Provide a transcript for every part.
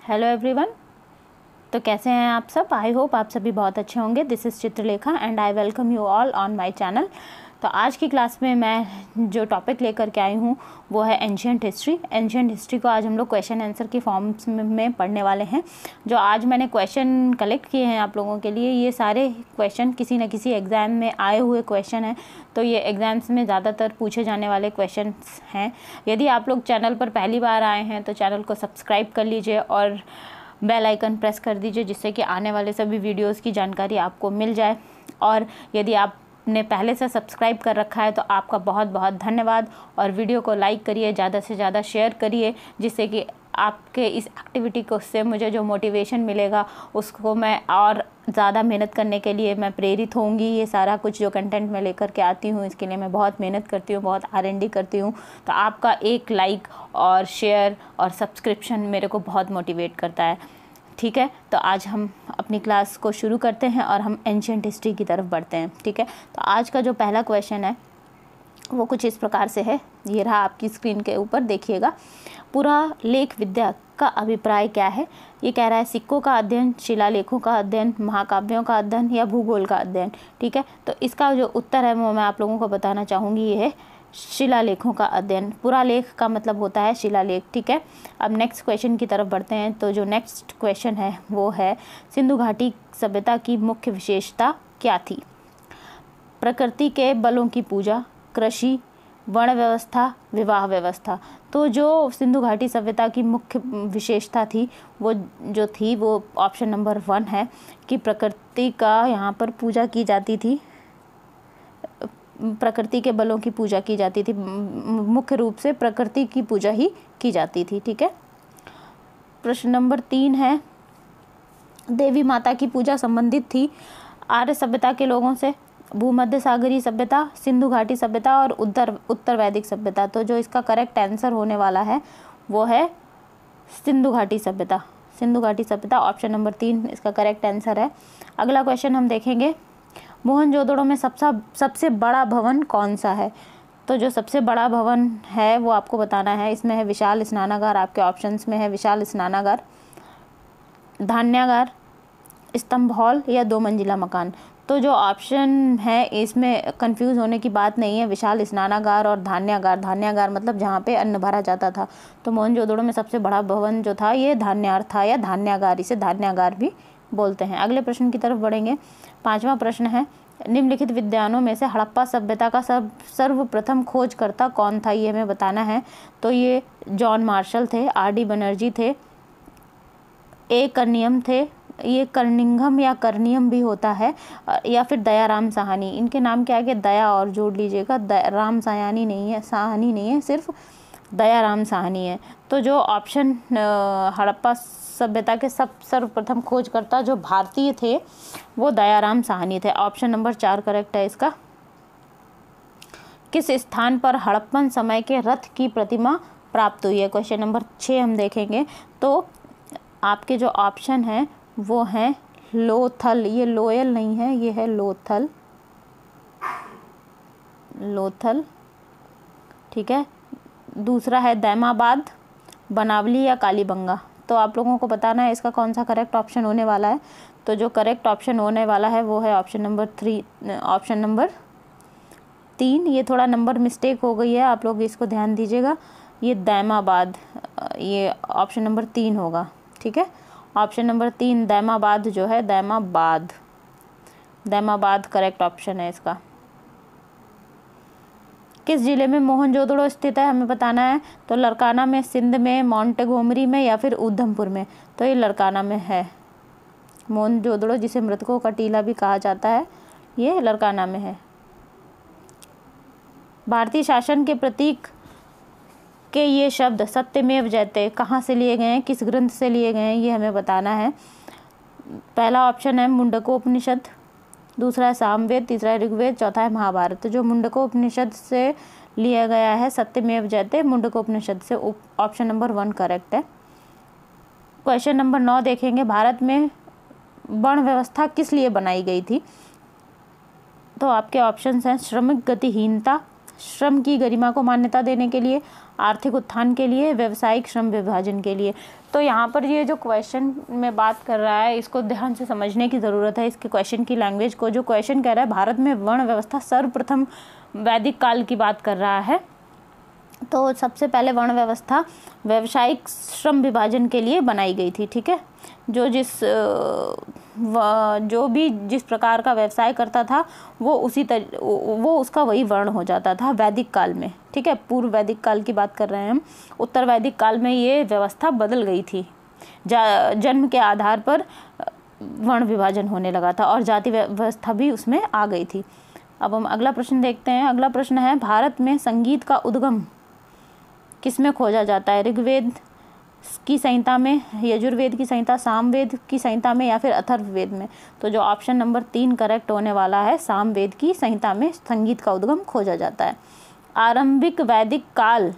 Hello everyone. तो कैसे हैं आप सब? आई होप आप सभी बहुत अच्छे होंगे। This is Chitralekha and I welcome you all on my channel. तो आज की क्लास में मैं जो टॉपिक लेकर के आई हूँ वो है एंशिएंट हिस्ट्री। एंशिएंट हिस्ट्री को आज हम लोग क्वेश्चन आंसर की फॉर्म्स में पढ़ने वाले हैं। जो आज मैंने क्वेश्चन कलेक्ट किए हैं आप लोगों के लिए, ये सारे क्वेश्चन किसी न किसी एग्ज़ाम में आए हुए क्वेश्चन हैं। तो ये एग्ज़ाम्स में ज़्यादातर पूछे जाने वाले क्वेश्चन हैं। यदि आप लोग चैनल पर पहली बार आए हैं तो चैनल को सब्सक्राइब कर लीजिए और बेल आइकन प्रेस कर दीजिए, जिससे कि आने वाले सभी वीडियोस की जानकारी आपको मिल जाए। और यदि आपने पहले से सब्सक्राइब कर रखा है तो आपका बहुत बहुत धन्यवाद। और वीडियो को लाइक करिए, ज़्यादा से ज़्यादा शेयर करिए, जिससे कि आपके इस एक्टिविटी को से मुझे जो मोटिवेशन मिलेगा उसको मैं और ज़्यादा मेहनत करने के लिए मैं प्रेरित होंगी। ये सारा कुछ जो कंटेंट मैं लेकर के आती हूँ इसके लिए मैं बहुत मेहनत करती हूँ, बहुत R&D करती हूँ। तो आपका एक लाइक और शेयर और सब्सक्रिप्शन मेरे को बहुत मोटिवेट करता है। ठीक है, तो आज हम अपनी क्लास को शुरू करते हैं और हम एंशिएंट हिस्ट्री की तरफ बढ़ते हैं। ठीक है, तो आज का जो पहला क्वेश्चन है वो कुछ इस प्रकार से है। ये रहा आपकी स्क्रीन के ऊपर, देखिएगा। पुरालेख विद्या का अभिप्राय क्या है? ये कह रहा है सिक्कों का अध्ययन, शिलालेखों का अध्ययन, महाकाव्यों का अध्ययन या भूगोल का अध्ययन। ठीक है, तो इसका जो उत्तर है वो मैं आप लोगों को बताना चाहूँगी। ये है शिलालेखों का अध्ययन। पुरालेख का मतलब होता है शिलालेख। ठीक है, अब नेक्स्ट क्वेश्चन की तरफ बढ़ते हैं। तो जो नेक्स्ट क्वेश्चन है वो है सिंधु घाटी सभ्यता की मुख्य विशेषता क्या थी? प्रकृति के बलों की पूजा, कृषि, वर्ण व्यवस्था, विवाह व्यवस्था। तो जो सिंधु घाटी सभ्यता की मुख्य विशेषता थी वो ऑप्शन नंबर 1 है कि प्रकृति का यहाँ पर पूजा की जाती थी। प्रकृति के बलों की पूजा की जाती थी, मुख्य रूप से प्रकृति की पूजा ही की जाती थी। ठीक है, प्रश्न नंबर 3 है देवी माता की पूजा संबंधित थी आर्य सभ्यता के लोगों से, भूमध्य सागरीय सभ्यता, सिंधु घाटी सभ्यता और उत्तर वैदिक सभ्यता। तो जो इसका करेक्ट आंसर होने वाला है वो है सिंधु घाटी सभ्यता। सिंधु घाटी सभ्यता ऑप्शन नंबर 3 इसका करेक्ट आंसर है। अगला क्वेश्चन हम देखेंगे, मोहनजोदड़ो में सबसे बड़ा भवन कौन सा है? तो जो सबसे बड़ा भवन है वो आपको बताना है। इसमें है विशाल स्नानागार, आपके ऑप्शंस में है विशाल स्नानागार, धान्यागार, स्तंभ हॉल या 2 मंजिला मकान। तो जो ऑप्शन है इसमें कंफ्यूज होने की बात नहीं है। विशाल स्नानागार और धान्यागार, धान्यागार मतलब जहाँ पे अन्न भरा जाता था। तो मोहनजोदड़ो में सबसे बड़ा भवन जो था ये धान्यागार था या धान्यागार, इसे धान्यागार भी बोलते हैं। अगले प्रश्न की तरफ बढ़ेंगे। 5वां प्रश्न है निम्नलिखित विद्वानों में से हड़प्पा सभ्यता का सर्वप्रथम खोजकर्ता कौन था? ये हमें बताना है। तो ये जॉन मार्शल थे, R.D. बनर्जी थे, A. कर्नियम थे, ये कर्निंघम या कर्नियम भी होता है, या फिर दयाराम साहनी। इनके नाम के आगे दया और जोड़ लीजिएगा, राम साहनी नहीं है, साहनी नहीं है, सिर्फ दयाराम साहनी है। तो जो ऑप्शन हड़प्पा सभ्यता के सर्वप्रथम खोजकर्ता जो भारतीय थे वो दयाराम साहनी थे। ऑप्शन नंबर 4 करेक्ट है इसका। किस स्थान पर हड़प्पन समय के रथ की प्रतिमा प्राप्त हुई है? क्वेश्चन नंबर 6 हम देखेंगे। तो आपके जो ऑप्शन है वो है लोथल, ये लोयल नहीं है, ये है लोथल, लोथल। ठीक है, दूसरा है दैमाबाद, बनावली या कालीबंगा। तो आप लोगों को बताना है इसका कौन सा करेक्ट ऑप्शन होने वाला है। तो जो करेक्ट ऑप्शन होने वाला है वो है ऑप्शन नंबर 3। ये थोड़ा नंबर मिस्टेक हो गई है, आप लोग इसको ध्यान दीजिएगा। ये दैमाबाद, ये ऑप्शन नंबर 3 होगा। ठीक है, ऑप्शन नंबर 3 दैमाबाद जो है, दैमाबाद करेक्ट ऑप्शन है इसका। किस जिले में मोहनजोदड़ो स्थित है? हमें बताना है। तो लड़काना में, सिंध में, मोंटेगोमरी में या फिर उधमपुर में? तो ये लड़काना में है। मोहनजोदड़ो जिसे मृतकों का टीला भी कहा जाता है, ये लड़काना में है। भारतीय शासन के प्रतीक के ये शब्द सत्यमेव जयते कहाँ से लिए गए हैं, किस ग्रंथ से लिए गए हैं, ये हमें बताना है। पहला ऑप्शन है मुंडकोपनिषद, दूसरा है सामवेद, तीसरा है ऋग्वेद, चौथा है महाभारत। तो जो मुंडकोपनिषद से लिया गया है सत्यमेव जयते, मुंडकोपनिषद से, ऑप्शन नंबर 1 करेक्ट है। क्वेश्चन नंबर 9 देखेंगे, भारत में वर्ण व्यवस्था किस लिए बनाई गई थी? तो आपके ऑप्शंस हैं श्रमिक गतिहीनता, श्रम की गरिमा को मान्यता देने के लिए, आर्थिक उत्थान के लिए, व्यावसायिक श्रम विभाजन के लिए। तो यहाँ पर ये जो क्वेश्चन में बात कर रहा है इसको ध्यान से समझने की ज़रूरत है, इसके क्वेश्चन की लैंग्वेज को। जो क्वेश्चन कह रहा है भारत में वर्ण व्यवस्था सर्वप्रथम वैदिक काल की बात कर रहा है। तो सबसे पहले वर्ण व्यवस्था व्यावसायिक श्रम विभाजन के लिए बनाई गई थी, ठीक है। जो भी जिस प्रकार का व्यवसाय करता था वो उसका वही वर्ण हो जाता था वैदिक काल में, ठीक है। पूर्व वैदिक काल की बात कर रहे हैं हम। उत्तर वैदिक काल में ये व्यवस्था बदल गई थी, जन्म के आधार पर वर्ण विभाजन होने लगा था और जाति व्यवस्था भी उसमें आ गई थी। अब हम अगला प्रश्न देखते हैं। अगला प्रश्न है, भारत में संगीत का उद्गम किसमें खोजा जाता है? ऋग्वेद की संहिता में, यजुर्वेद की संहिता, सामवेद की संहिता में या फिर अथर्ववेद में? तो जो ऑप्शन नंबर 3 करेक्ट होने वाला है, सामवेद की संहिता में संगीत का उद्गम खोजा जाता है। आरंभिक वैदिक काल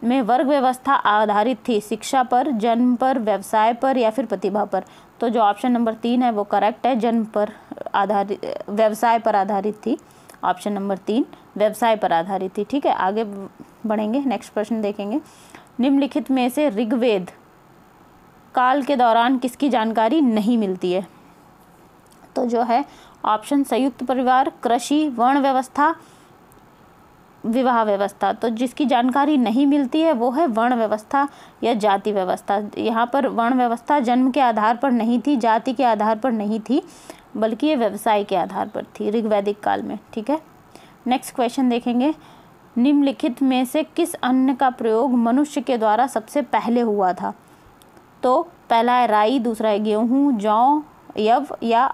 में वर्ग व्यवस्था आधारित थी शिक्षा पर, जन्म पर, व्यवसाय पर या फिर प्रतिभा पर? तो जो ऑप्शन नंबर 3 है वो करेक्ट है, जन्म पर आधारित, व्यवसाय पर आधारित थी। ऑप्शन नंबर 3 व्यवसाय पर आधारित थी, ठीक है। आगे बढ़ेंगे, नेक्स्ट प्रश्न देखेंगे। निम्नलिखित में से ऋग्वेद काल के दौरान किसकी जानकारी नहीं मिलती है? तो जो है ऑप्शन संयुक्त परिवार, कृषि, वर्ण व्यवस्था, विवाह व्यवस्था। तो जिसकी जानकारी नहीं मिलती है वो है वर्ण व्यवस्था या जाति व्यवस्था। यहाँ पर वर्ण व्यवस्था जन्म के आधार पर नहीं थी, जाति के आधार पर नहीं थी, बल्कि ये व्यवसाय के आधार पर थी ऋग्वैदिक काल में, ठीक है। नेक्स्ट क्वेश्चन देखेंगे। निम्नलिखित में से किस अन्न का प्रयोग मनुष्य के द्वारा सबसे पहले हुआ था? तो पहला है राई, दूसरा है गेहूँ, जौ, यव या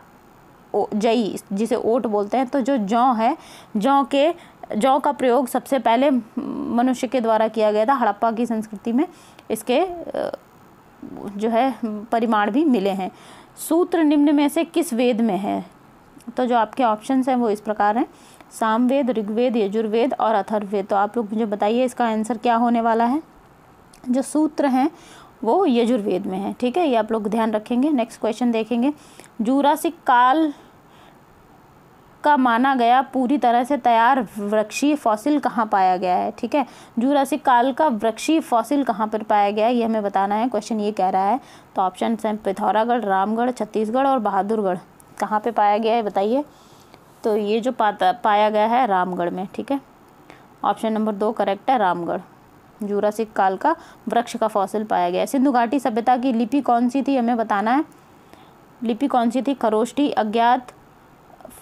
जई जिसे ओट बोलते हैं। तो जो जौ है, जौ का प्रयोग सबसे पहले मनुष्य के द्वारा किया गया था हड़प्पा की संस्कृति में। इसके जो है परिमाण भी मिले हैं। सूत्र निम्न में से किस वेद में है? तो जो आपके ऑप्शंस हैं वो इस प्रकार हैं, सामवेद, ऋग्वेद, यजुर्वेद और अथर्ववेद। तो आप लोग मुझे बताइए इसका आंसर क्या होने वाला है। जो सूत्र हैं वो यजुर्वेद में है, ठीक है, ये आप लोग ध्यान रखेंगे। नेक्स्ट क्वेश्चन देखेंगे। जूरासिक काल का माना गया पूरी तरह से तैयार वृक्षीय फॉसिल कहाँ पाया गया है? ठीक है, जूरासिक काल का वृक्षीय फॉसिल कहाँ पर पाया गया है ये हमें बताना है, क्वेश्चन ये कह रहा है। तो ऑप्शन हैं पिथौरागढ़, रामगढ़, छत्तीसगढ़ और बहादुरगढ़। कहाँ पे पाया गया है बताइए। तो ये जो पाया गया है रामगढ़ में, ठीक है। ऑप्शन नंबर 2 करेक्ट है, रामगढ़। जूरासिक काल का वृक्ष का फॉसिल पाया गया है। सिंधु घाटी सभ्यता की लिपि कौन सी थी हमें बताना है। लिपि कौन सी थी? खरोष्टी, अज्ञात।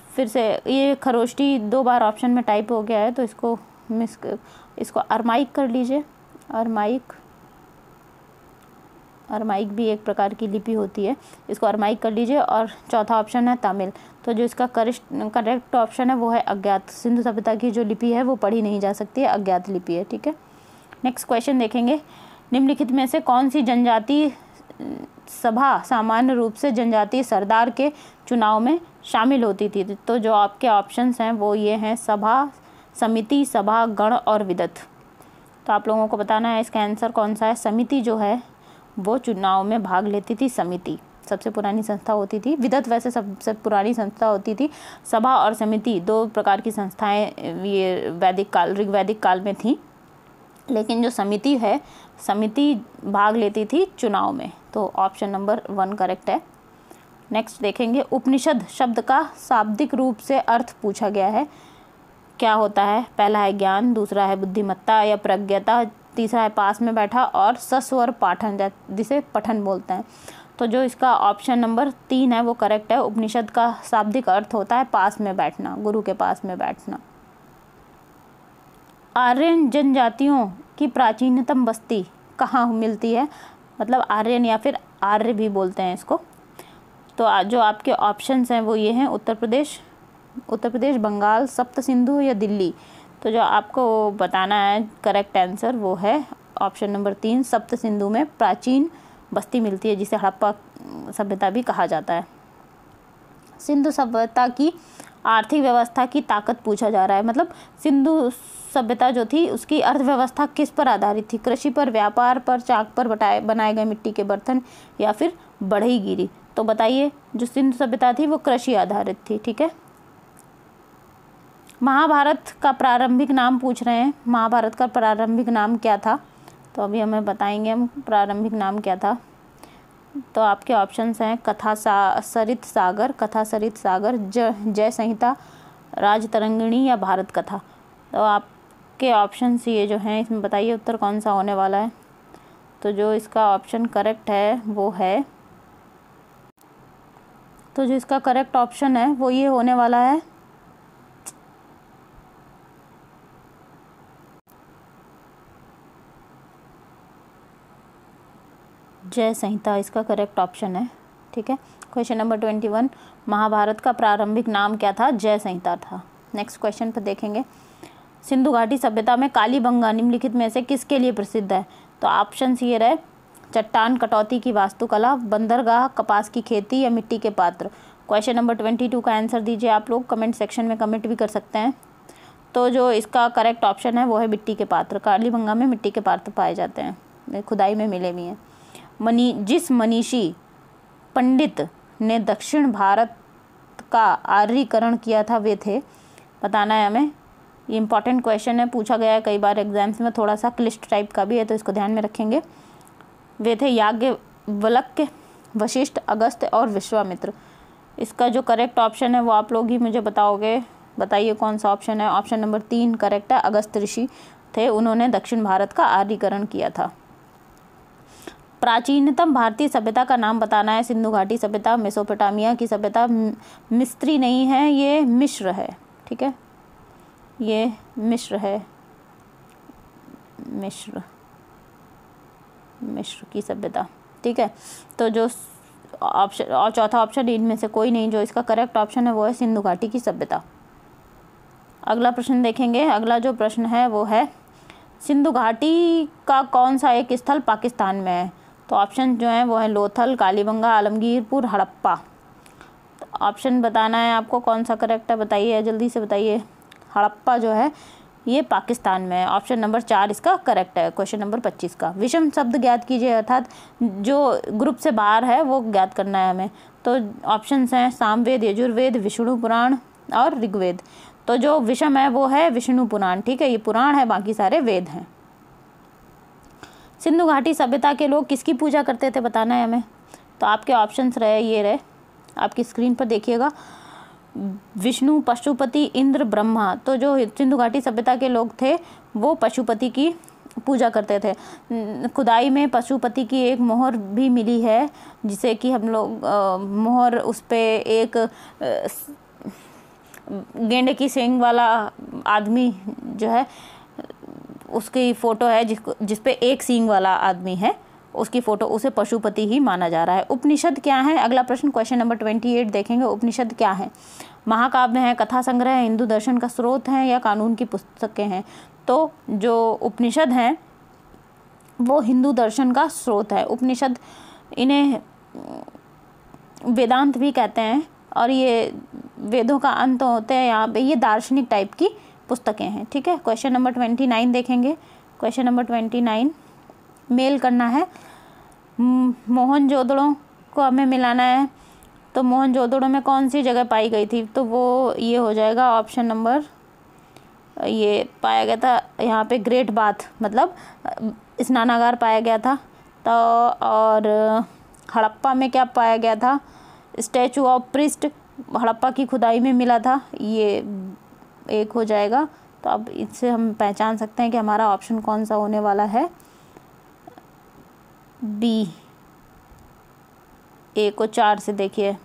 फिर से ये खरोष्टी 2 बार ऑप्शन में टाइप हो गया है तो इसको अरमाइक कर लीजिए। अरमाइक भी एक प्रकार की लिपि होती है, इसको अरमाइक कर लीजिए। और चौथा ऑप्शन है तमिल। तो जो इसका करेक्ट ऑप्शन है वो है अज्ञात। सिंधु सभ्यता की जो लिपि है वो पढ़ी नहीं जा सकती है, अज्ञात लिपि है, ठीक है। नेक्स्ट क्वेश्चन देखेंगे। निम्नलिखित में से कौन सी जनजाति सभा सामान्य रूप से जनजातीय सरदार के चुनाव में शामिल होती थी? तो जो आपके ऑप्शंस हैं वो ये हैं, सभा, समिति, सभा, गण और विदत। तो आप लोगों को बताना है इसका आंसर कौन सा है। समिति जो है वो चुनाव में भाग लेती थी, समिति सबसे पुरानी संस्था होती थी। विदत वैसे सबसे पुरानी संस्था होती थी। सभा और समिति 2 प्रकार की संस्थाएं ये ऋग्वैदिक काल में थी, लेकिन जो समिति है, समिति भाग लेती थी चुनाव में। तो ऑप्शन नंबर 1 करेक्ट है। नेक्स्ट देखेंगे। उपनिषद शब्द का शाब्दिक रूप से अर्थ पूछा गया है, क्या होता है? पहला है ज्ञान, दूसरा है बुद्धिमत्ता या प्रज्ञता, तीसरा है पास में बैठा और सस्वर पाठन जिसे पठन बोलते हैं। तो जो इसका ऑप्शन नंबर 3 है वो करेक्ट है। उपनिषद का शाब्दिक अर्थ होता है पास में बैठना, गुरु के पास में बैठना। आर्यन जनजातियों की प्राचीनतम बस्ती कहाँ मिलती है? मतलब आर्यन या फिर आर्य भी बोलते हैं इसको। तो जो आपके ऑप्शंस हैं वो ये हैं, उत्तर प्रदेश, बंगाल, सप्त सिंधु या दिल्ली। तो जो आपको बताना है करेक्ट आंसर वो है ऑप्शन नंबर 3, सप्त सिंधु में प्राचीन बस्ती मिलती है जिसे हड़प्पा सभ्यता भी कहा जाता है। सिंधु सभ्यता की आर्थिक व्यवस्था की ताकत पूछा जा रहा है। मतलब सिंधु सभ्यता जो थी उसकी अर्थव्यवस्था किस पर आधारित थी? कृषि पर, व्यापार पर, चाक पर बनाए गए मिट्टी के बर्तन या फिर बढ़ईगिरी। तो बताइए, जो सिंधु सभ्यता थी वो कृषि आधारित थी, ठीक है। महाभारत का प्रारंभिक नाम पूछ रहे हैं, महाभारत का प्रारंभिक नाम क्या था? तो अभी हमें बताएंगे हम प्रारंभिक नाम क्या था। तो आपके ऑप्शंस हैं सरित सागर, कथा सरित सागर, जय संहिता, राजतरंगिणी या भारत कथा। तो आपके ऑप्शंस ये जो हैं, इसमें बताइए उत्तर कौन सा होने वाला है। तो जो इसका ऑप्शन करेक्ट है वो है, तो जो इसका करेक्ट ऑप्शन है वो ये होने वाला है जय संहिता, इसका करेक्ट ऑप्शन है। ठीक है, क्वेश्चन नंबर 21, महाभारत का प्रारंभिक नाम क्या था? जय संहिता था। नेक्स्ट क्वेश्चन पर देखेंगे, सिंधु घाटी सभ्यता में कालीबंगा निम्नलिखित में से किसके लिए प्रसिद्ध है? तो ऑप्शन ये रहे, चट्टान कटौती की वास्तुकला, बंदरगाह, कपास की खेती या मिट्टी के पात्र। क्वेश्चन नंबर 22 का आंसर दीजिए आप लोग, कमेंट सेक्शन में कमेंट भी कर सकते हैं। तो जो इसका करेक्ट ऑप्शन है वो है मिट्टी के पात्र। कालीबंगा में मिट्टी के पात्र पाए जाते हैं, खुदाई में मिले भी हैं। जिस मनीषी पंडित ने दक्षिण भारत का आर्यीकरण किया था वे थे, बताना है हमें। ये इंपॉर्टेंट क्वेश्चन है, पूछा गया है कई बार एग्जाम्स में, थोड़ा सा क्लिष्ट टाइप का भी है, तो इसको ध्यान में रखेंगे। वे थे याज्ञवल्क्य, वशिष्ठ, अगस्त्य और विश्वामित्र। इसका जो करेक्ट ऑप्शन है वो आप लोग ही मुझे बताओगे, बताइए कौन सा ऑप्शन है। ऑप्शन नंबर 3 करेक्ट है, अगस्त्य ऋषि थे, उन्होंने दक्षिण भारत का आर्यीकरण किया था। प्राचीनतम भारतीय सभ्यता का नाम बताना है। सिंधु घाटी सभ्यता, मेसोपोटामिया की सभ्यता, मिस्री नहीं है, ये मिस्र है। ठीक है, ये मिस्र है, मिस्र की सभ्यता। ठीक है, तो जो ऑप्शन और चौथा ऑप्शन इनमें से कोई नहीं, जो इसका करेक्ट ऑप्शन है वो है सिंधु घाटी की सभ्यता। अगला प्रश्न देखेंगे। अगला जो प्रश्न है वो है, सिंधु घाटी का कौन सा एक स्थल पाकिस्तान में है? तो ऑप्शन जो है वो है लोथल, कालीबंगा, आलमगीरपुर, हड़प्पा। तो ऑप्शन बताना है आपको, कौन सा करेक्ट है बताइए, जल्दी से बताइए। हड़प्पा जो है ये पाकिस्तान में है। ऑप्शन नंबर 4 इसका करेक्ट है। क्वेश्चन नंबर 25 का विषम शब्द ज्ञात कीजिए, अर्थात जो ग्रुप से बाहर है वो ज्ञात करना है हमें। तो ऑप्शंस हैं सामवेद, यजुर्वेद, विष्णु पुराण और ऋग्वेद। तो जो विषम है वो है विष्णु पुराण। ठीक है, ये पुराण है, बाकी सारे वेद हैं। सिंधु घाटी सभ्यता के लोग किसकी पूजा करते थे, बताना है हमें। तो आपके ऑप्शंस ये रहे, आपकी स्क्रीन पर देखिएगा, विष्णु, पशुपति, इंद्र, ब्रह्मा। तो जो सिंधु घाटी सभ्यता के लोग थे वो पशुपति की पूजा करते थे। खुदाई में पशुपति की एक मोहर भी मिली है, जिसे कि हम लोग मोहर, उस पे एक गेंडे की सींग वाला आदमी जो है उसकी फ़ोटो है, जिस पे एक सींग वाला आदमी है, उसकी फ़ोटो, उसे पशुपति ही माना जा रहा है। उपनिषद क्या है? अगला प्रश्न क्वेश्चन नंबर 28 देखेंगे। उपनिषद क्या है? महाकाव्य है, कथा संग्रह है, हिंदू दर्शन का स्रोत है या कानून की पुस्तकें हैं? तो जो उपनिषद हैं वो हिंदू दर्शन का स्रोत है। उपनिषद, इन्हें वेदांत भी कहते हैं, और ये वेदों का अंत होते हैं यहाँ पे, ये दार्शनिक टाइप की पुस्तकें हैं। ठीक है, क्वेश्चन नंबर 29 देखेंगे। क्वेश्चन नंबर 29 मेल करना है, मोहनजोदड़ो को हमें मिलाना है। तो मोहनजोदड़ो में कौन सी जगह पाई गई थी? तो वो ये हो जाएगा ऑप्शन नंबर, ये पाया गया था यहाँ पे ग्रेट बाथ, मतलब स्नानागार पाया गया था। तो और हड़प्पा में क्या पाया गया था? स्टैचू ऑफ प्रिस्ट हड़प्पा की खुदाई में मिला था, ये एक हो जाएगा। तो अब इससे हम पहचान सकते हैं कि हमारा ऑप्शन कौन सा होने वाला है। बी, ए को 4 से देखिए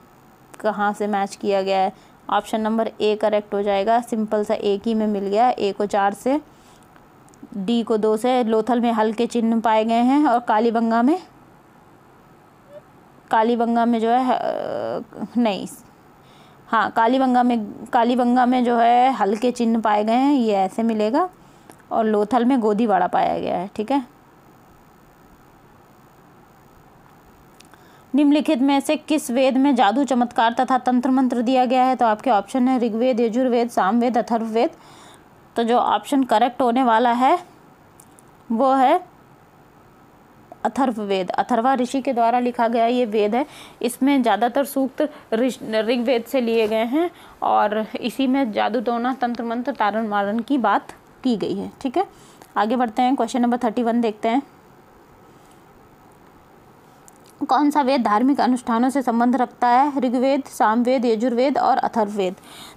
कहाँ से मैच किया गया है। ऑप्शन नंबर ए करेक्ट हो जाएगा, सिंपल सा एक ही में मिल गया। ए को 4 से, डी को 2 से। लोथल में हल के चिन्ह पाए गए हैं, और कालीबंगा में जो है नहीं, हाँ, कालीबंगा में जो है हल के चिन्ह पाए गए हैं, ये ऐसे मिलेगा। और लोथल में गोदीवाड़ा पाया गया है। ठीक है, निम्नलिखित में से किस वेद में जादू, चमत्कार तथा तंत्र मंत्र दिया गया है? तो आपके ऑप्शन है ऋग्वेद, यजुर्वेद, सामवेद, अथर्ववेद। तो जो ऑप्शन करेक्ट होने वाला है वो है अथर्ववेद, अथर्वा ऋषि के द्वारा लिखा गया ये वेद है। इसमें ज़्यादातर सूक्त ऋग्वेद से लिए गए हैं और इसी में जादू टोना, तंत्र मंत्र, तारण मारण की बात की गई है। ठीक है, आगे बढ़ते हैं। क्वेश्चन नंबर 31 देखते हैं। कौन सा वेद धार्मिक अनुष्ठानों से संबंध रखता है? ऋग्वेद, सामवेद, यजुर्वेद और अथर्ववेद।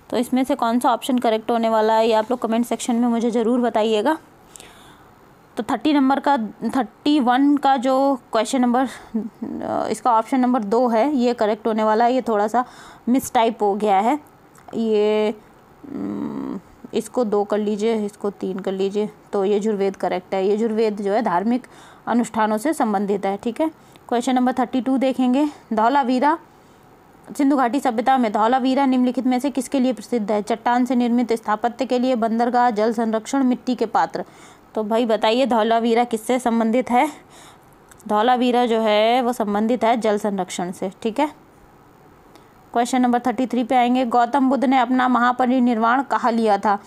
तो इसमें से कौन सा ऑप्शन करेक्ट होने वाला है ये आप लोग कमेंट सेक्शन में मुझे ज़रूर बताइएगा। तो 31 का जो क्वेश्चन नंबर, इसका ऑप्शन नंबर 2 है, ये करेक्ट होने वाला है। ये थोड़ा सा मिस टाइप हो गया है, ये इसको 2 कर लीजिए, इसको 3 कर लीजिए। तो यजुर्वेद करेक्ट है। यजुर्वेद जो है धार्मिक अनुष्ठानों से संबंधित है। ठीक है, क्वेश्चन नंबर 32 देखेंगे। धौलावीरा, सिंधु घाटी सभ्यता में धौलावीरा निम्नलिखित में से किसके लिए प्रसिद्ध है? चट्टान से निर्मित स्थापत्य के लिए, बंदरगाह, जल संरक्षण, मिट्टी के पात्र। तो भाई बताइए धौलावीरा किससे संबंधित है? धौलावीरा जो है वो संबंधित है जल संरक्षण से। ठीक है, क्वेश्चन नंबर 33 पे आएंगे। गौतम बुद्ध ने अपना महापरिनिर्वाण कहाँ लिया था?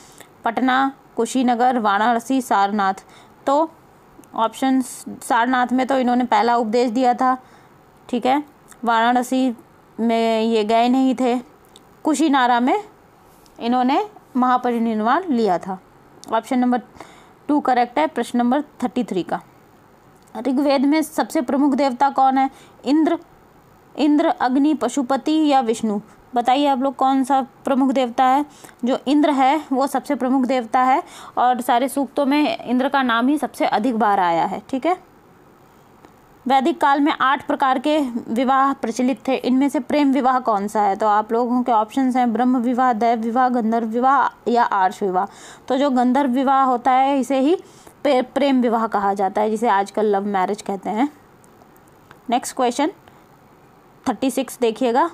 पटना, कुशीनगर, वाराणसी, सारनाथ। तो ऑप्शन सारनाथ में तो इन्होंने पहला उपदेश दिया था। ठीक है, वाराणसी में ये गए नहीं थे, कुशीनारा में इन्होंने महापरिनिर्वाण लिया था। ऑप्शन नंबर 2 करेक्ट है प्रश्न नंबर 33 का। ऋग्वेद में सबसे प्रमुख देवता कौन है? इंद्र, अग्नि, पशुपति या विष्णु? बताइए आप लोग कौन सा प्रमुख देवता है? जो इंद्र है वो सबसे प्रमुख देवता है और सारे सूक्तों में इंद्र का नाम ही सबसे अधिक बार आया है। ठीक है, वैदिक काल में 8 प्रकार के विवाह प्रचलित थे। इनमें से प्रेम विवाह कौन सा है? तो आप लोगों के ऑप्शंस हैं ब्रह्म विवाह, दैव विवाह, गंधर्व विवाह या आर्ष विवाह। तो जो गंधर्व विवाह होता है इसे ही प्रेम विवाह कहा जाता है, जिसे आजकल लव मैरिज कहते हैं। नेक्स्ट क्वेश्चन 36 देखिएगा।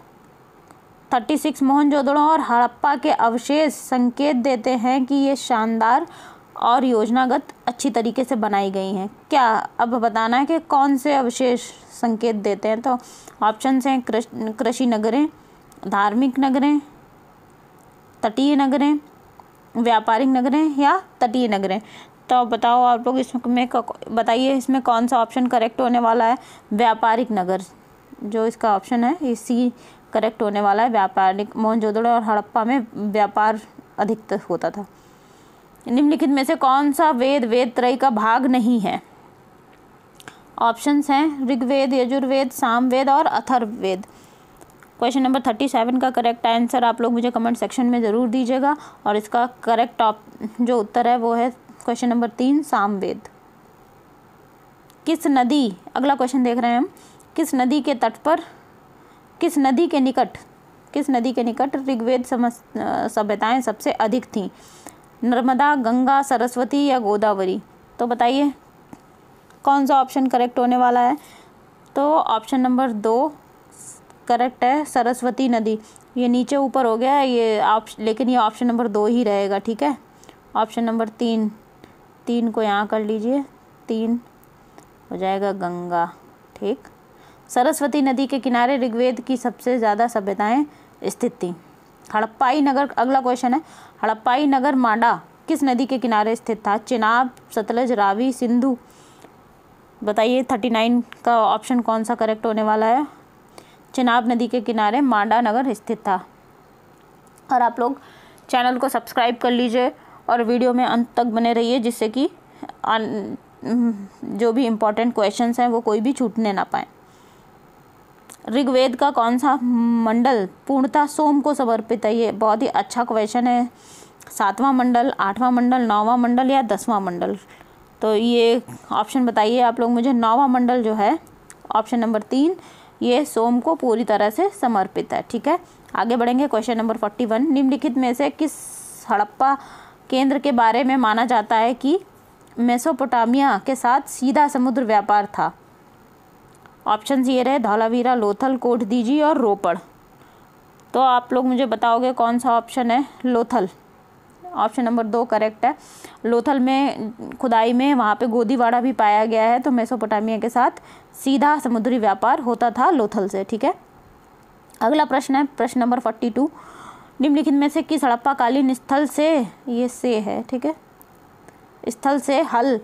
36 मोहनजोदड़ो और हड़प्पा के अवशेष संकेत देते हैं कि ये शानदार और योजनागत अच्छी तरीके से बनाई गई हैं। क्या अब बताना है कि कौन से अवशेष संकेत देते हैं? तो ऑप्शंस हैं कृषि नगरें, धार्मिक नगरें, तटीय नगरें, व्यापारिक नगरें या तटीय नगरें। तो बताओ आप लोग इसमें बताइए इसमें कौन सा ऑप्शन करेक्ट होने वाला है? व्यापारिक नगर जो इसका ऑप्शन है ये सी करेक्ट होने वाला है। व्यापारिक, मोहनजोदड़ो और हड़प्पा में व्यापार अधिक होता था। निम्नलिखित में से कौन सा वेद त्रय का भाग नहीं है? ऑप्शंस हैं ऋग्वेद, यजुर्वेद, सामवेद और अथर्ववेद। क्वेश्चन नंबर 37 का करेक्ट आंसर आप लोग मुझे कमेंट सेक्शन में ज़रूर दीजिएगा और इसका करेक्ट जो उत्तर है वो है क्वेश्चन नंबर 3 सामवेद। किस नदी, अगला क्वेश्चन देख रहे हैं हम, किस नदी के तट पर, किस नदी के निकट ऋग्वेद सभ्यताएं सबसे अधिक थीं? नर्मदा, गंगा, सरस्वती या गोदावरी? तो बताइए कौन सा ऑप्शन करेक्ट होने वाला है? तो ऑप्शन नंबर 2 करेक्ट है, सरस्वती नदी। ये नीचे ऊपर हो गया ये लेकिन ये ऑप्शन नंबर 2 ही रहेगा। ठीक है, ऑप्शन नंबर 3 को यहाँ कर लीजिए, 3 हो जाएगा गंगा। ठीक, सरस्वती नदी के किनारे ऋग्वेद की सबसे ज़्यादा सभ्यताएं स्थित थीं। हड़प्पाई नगर, अगला क्वेश्चन है, हड़प्पाई नगर मांडा किस नदी के किनारे स्थित था? चिनाब, सतलज, रावी, सिंधु? बताइए 39 का ऑप्शन कौन सा करेक्ट होने वाला है? चिनाब नदी के किनारे मांडा नगर स्थित था। और आप लोग चैनल को सब्सक्राइब कर लीजिए और वीडियो में अंत तक बने रहिए जिससे कि जो भी इम्पोर्टेंट क्वेश्चंस हैं वो कोई भी छूटने ना पाए। ऋग्वेद का कौन सा मंडल पूर्णतः सोम को समर्पित है? ये बहुत ही अच्छा क्वेश्चन है। 7वां मंडल, 8वां मंडल, 9वां मंडल या 10वां मंडल? तो ये ऑप्शन बताइए आप लोग मुझे। 9वां मंडल जो है ऑप्शन नंबर 3 ये सोम को पूरी तरह से समर्पित है। ठीक है, आगे बढ़ेंगे। क्वेश्चन नंबर 41, निम्नलिखित में से किस हड़प्पा केंद्र के बारे में माना जाता है कि मेसोपोटामिया के साथ सीधा समुद्र व्यापार था? ऑप्शन ये रहे धौलावीरा, लोथल, कोटदीजी और रोपड़। तो आप लोग मुझे बताओगे कौन सा ऑप्शन है? लोथल। ऑप्शन नंबर 2 करेक्ट है। लोथल में खुदाई में वहाँ पे गोदीवाड़ा भी पाया गया है, तो मेसोपोटामिया के साथ सीधा समुद्री व्यापार होता था लोथल से। ठीक है, अगला प्रश्न है प्रश्न नंबर 42, निम्नलिखित में से किस हड़प्पाकालीन स्थल से, ये से है ठीक है, स्थल से हल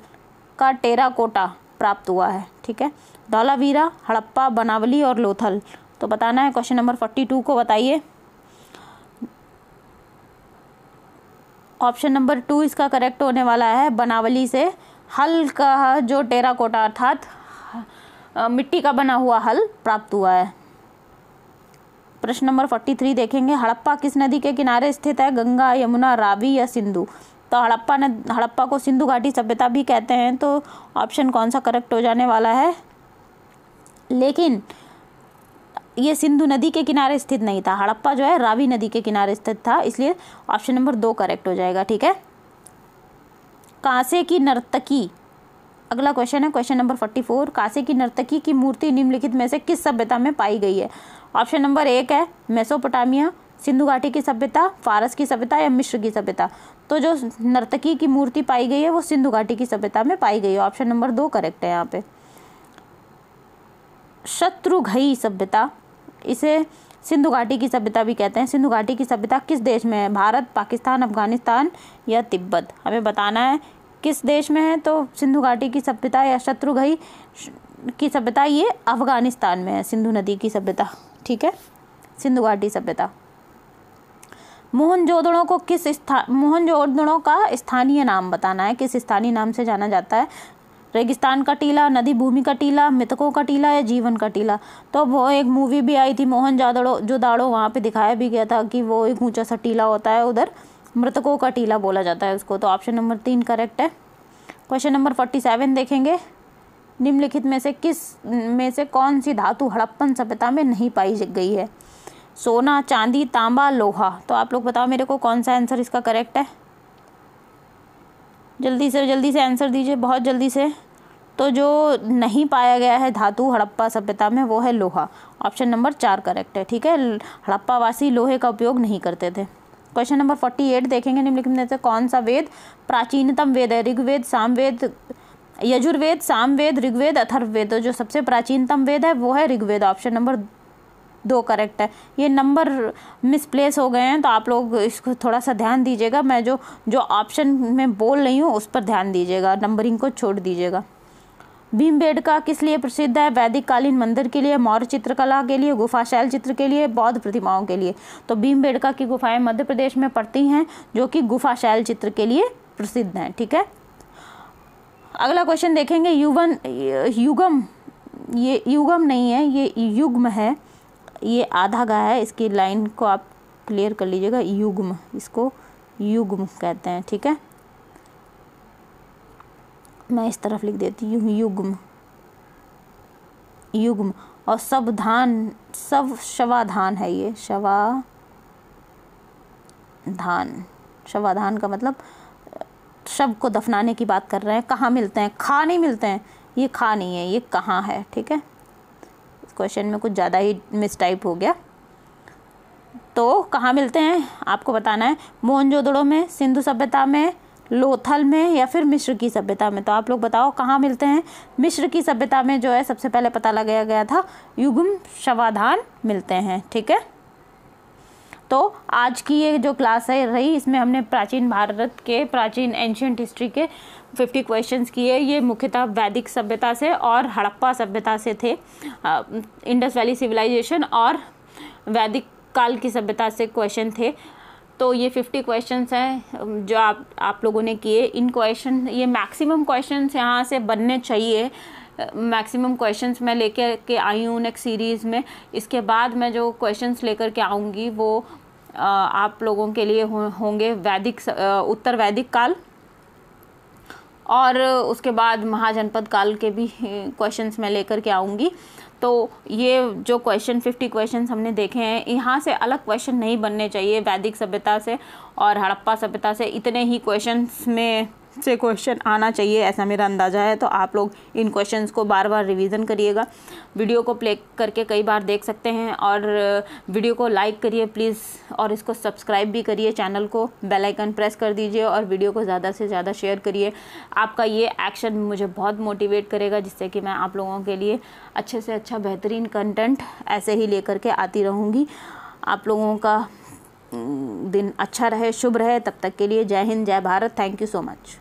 का टेराकोटा प्राप्त हुआ है। ठीक है, धौलावीरा, हड़प्पा, बनावली और लोथल। तो बताना है। क्वेश्चन नंबर 42 को बताइए। ऑप्शन नंबर 2 इसका करेक्ट होने वाला है। बनावली से हल का जो टेराकोटा अर्थात मिट्टी का बना हुआ हल प्राप्त हुआ है। प्रश्न नंबर 43 देखेंगे। हड़प्पा किस नदी के किनारे स्थित है? गंगा, यमुना, रावी या सिंधु? तो हड़प्पा को सिंधु घाटी सभ्यता भी कहते हैं। तो ऑप्शन कौन सा करेक्ट हो जाने वाला है? लेकिन ये सिंधु नदी के किनारे स्थित नहीं था। हड़प्पा जो है रावी नदी के किनारे स्थित था, इसलिए ऑप्शन नंबर 2 करेक्ट हो जाएगा। ठीक है। कांसे की नर्तकी, अगला क्वेश्चन है क्वेश्चन नंबर 44। कांसे की नर्तकी की मूर्ति निम्नलिखित में से किस सभ्यता में पाई गई है? ऑप्शन नंबर 1 है मेसोपोटामिया, सिंधु घाटी की सभ्यता, फारस की सभ्यता या मिस्र की सभ्यता। तो जो नर्तकी की मूर्ति पाई गई है वो सिंधु घाटी की सभ्यता में पाई गई है। ऑप्शन नंबर 2 करेक्ट है यहाँ पे। शत्रुघई सभ्यता, इसे सिंधु घाटी की सभ्यता भी कहते हैं। सिंधु घाटी की सभ्यता किस देश में है? भारत, पाकिस्तान, अफगानिस्तान या तिब्बत? हमें बताना है किस देश में है। तो सिंधु घाटी की सभ्यता या शत्रुघई की सभ्यता ये अफगानिस्तान में है, सिंधु नदी की सभ्यता। ठीक है, सिंधु घाटी सभ्यता। मोहनजोदड़ो का स्थानीय नाम बताना है, किस स्थानीय नाम से जाना जाता है? रेगिस्तान का टीला, नदी भूमि का टीला, मृतकों का टीला या जीवन का टीला? तो वो एक मूवी भी आई थी मोहनजोदड़ो, वहाँ पे दिखाया भी गया था कि वो एक ऊंचा सा टीला होता है, उधर मृतकों का टीला बोला जाता है उसको। तो ऑप्शन नंबर 3 करेक्ट है। क्वेश्चन नंबर 47 देखेंगे। निम्नलिखित में से कौन सी धातु हड़प्पन सभ्यता में नहीं पाई गई है? सोना, चांदी, तांबा, लोहा? तो आप लोग बताओ मेरे को कौन सा आंसर इसका करेक्ट है। जल्दी से आंसर दीजिए, बहुत जल्दी से। तो जो नहीं पाया गया है धातु हड़प्पा सभ्यता में वो है लोहा। ऑप्शन नंबर 4 करेक्ट है। ठीक है, हड़प्पा वासी लोहे का उपयोग नहीं करते थे। क्वेश्चन नंबर 48 देखेंगे। निम्नलिखित में से कौन सा वेद प्राचीनतम वेद है? ऋग्वेद, सामवेद, यजुर्वेद, सामवेद, ऋग्वेद, अथर्ववेद? तो जो सबसे प्राचीनतम वेद है वो है ऋग्वेद। ऑप्शन नंबर 2 करेक्ट है। ये नंबर मिसप्लेस हो गए हैं तो आप लोग इसको थोड़ा सा ध्यान दीजिएगा। मैं जो ऑप्शन में बोल रही हूँ उस पर ध्यान दीजिएगा, नंबरिंग को छोड़ दीजिएगा। भीमबेटका किस लिए प्रसिद्ध है? वैदिक कालीन मंदिर के लिए, मौर्य चित्रकला के लिए, गुफा शैल चित्र के लिए, बौद्ध प्रतिमाओं के लिए? तो भीमबेटका की गुफाएं मध्य प्रदेश में पड़ती हैं जो कि गुफा शैल चित्र के लिए प्रसिद्ध हैं। ठीक है, अगला क्वेश्चन देखेंगे। युगम, ये युगम नहीं है, ये युग्म है, ये आधा गा है, इसकी लाइन को आप क्लियर कर लीजिएगा। युग्म, इसको युग्म कहते हैं। ठीक है, मैं इस तरफ लिख देती हूँ युग्म, युग्म। और शवाधान है ये, शवाधान का मतलब शव को दफनाने की बात कर रहे हैं। कहाँ मिलते हैं? खा नहीं मिलते हैं, ये खा नहीं है, ये कहाँ है? ठीक है, इस क्वेश्चन में कुछ ज़्यादा ही मिसटाइप हो गया। तो कहाँ मिलते हैं आपको बताना है। मोहनजोदड़ो में, सिंधु सभ्यता में, लोथल में या फिर मिस्र की सभ्यता में? तो आप लोग बताओ कहाँ मिलते हैं। मिस्र की सभ्यता में जो है सबसे पहले पता लगाया गया था, युग्म शवाधान मिलते हैं। ठीक है, तो आज की ये जो क्लास है रही, इसमें हमने प्राचीन भारत के प्राचीन एंशियंट हिस्ट्री के 50 क्वेश्चंस किए। ये मुख्यतः वैदिक सभ्यता से और हड़प्पा सभ्यता से थे। इंडस वैली सिविलाइजेशन और वैदिक काल की सभ्यता से क्वेश्चन थे। तो ये 50 क्वेश्चंस हैं जो आप लोगों ने किए। इन क्वेश्चन, ये मैक्सिमम क्वेश्चंस यहाँ से बनने चाहिए। मैक्सिमम क्वेश्चंस मैं लेकर के आई हूँ नेक्स्ट सीरीज़ में। इसके बाद मैं जो क्वेश्चंस लेकर के आऊँगी वो आप लोगों के लिए होंगे उत्तर वैदिक काल, और उसके बाद महाजनपद काल के भी क्वेश्चंस मैं लेकर के आऊँगी। तो ये जो 50 क्वेश्चंस हमने देखे हैं, यहाँ से अलग क्वेश्चन नहीं बनने चाहिए। वैदिक सभ्यता से और हड़प्पा सभ्यता से इतने ही क्वेश्चंस में से क्वेश्चन आना चाहिए, ऐसा मेरा अंदाज़ा है। तो आप लोग इन क्वेश्चंस को बार बार रिवीजन करिएगा। वीडियो को प्ले करके कई बार देख सकते हैं, और वीडियो को लाइक करिए प्लीज़, और इसको सब्सक्राइब भी करिए, चैनल को बेल आइकन प्रेस कर दीजिए, और वीडियो को ज़्यादा से ज़्यादा शेयर करिए। आपका ये एक्शन मुझे बहुत मोटिवेट करेगा, जिससे कि मैं आप लोगों के लिए अच्छे से अच्छा बेहतरीन कंटेंट ऐसे ही लेकर के आती रहूँगी। आप लोगों का दिन अच्छा रहे, शुभ रहे। तब तक के लिए जय हिंद, जय Bharat. Thank you so much.